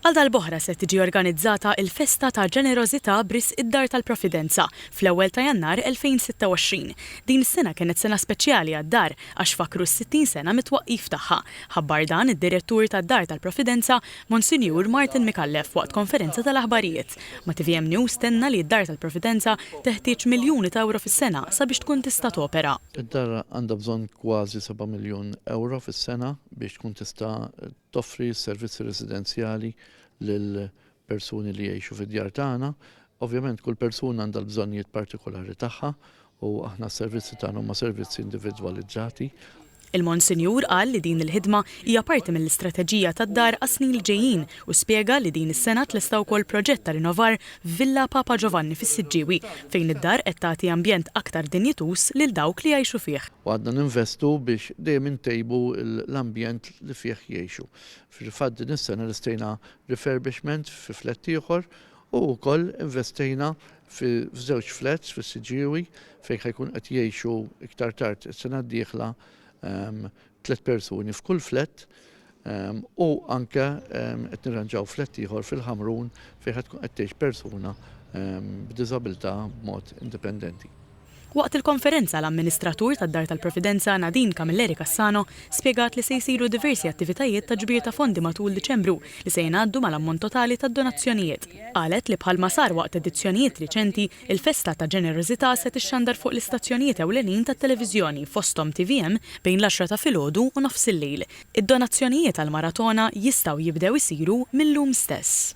Għal dal-boħra se tiġi organizzata il-Festa ta' Ġenerożità bris id-Dar tal-Providenza fl-ewwel ta' Jannar 2026. Din is-sena kienet sena speċjali għad-dar għax fakru s-60 sena mit-twaqqif tagħha. Ħabbar dan id-direttur tad-Dar tal-Providenza Monsinjur Martin Mikallef waqt konferenza tal-aħbarijiet. Ma' TVM News tenna li d-Dar tal-Providenza teħtieġ miljuni ta' euro fis-sena sabiex tkun tista' topera. Id-dar għandha bżonn kważi 7 miljun euro fis-sena biex tkun tista' toffri servizzi residenzjali lil persuni li jgħixu fid-djar tagħna. Ovvjament kull persuna għandha l-bżonnijiet partikolari tagħha u aħna s-servizzi tagħna huma servizzi individwalizzati. Il-Monsinjur qal li din il-ħidma hija parti mill-istrateġija tad-dar għas-snin li ġejjin u spjega li din is-sena tlesta wkoll proġett ta' rinnovar Villa Papa Giovanni fis-Siġġiewi fejn id-dar qed tagħti ambjent aktar dinjitus lil dawk li jgħixu fih. U għadna ninvestu biex dejjem intejbu l-ambjent li fih jgħixu. Fil-fatt din is-sena listejna refurbishment fi flett ieħor u wkoll investejna f'żewġ flats fis-Siġġiewi fejn ħajkun qed jgħixu iktar tard is-sena d-dieħla 3 persuni f'kull flett u anke qed nirranġaw flett ieħor fil-Ħamrun fejn qed tkun qed tgħix persuna b'diżabilità b'mod indipendenti. Waqt il-konferenza l-amministratur tad-Dar tal-Providenza Nadine Camilleri Cassano spjegat li se jsiru diversi attivitajiet ta' ġbir ta' fondi matul Diċembru li se jingħaddu mal-ammont totali tad-donazzjonijiet. Qalet li bħalma sar waqt edizzjonijiet riċenti, il-Festa ta' Ġenerożità se tixxandar fuq l-istazzjonijiet ewlenin tat-televiżjoni fosthom TVM bejn l-10 ta' filgħodu u nofs il-lejl. Id-donazzjonijiet għall-maratona jistgħu jibdew isiru millum stess.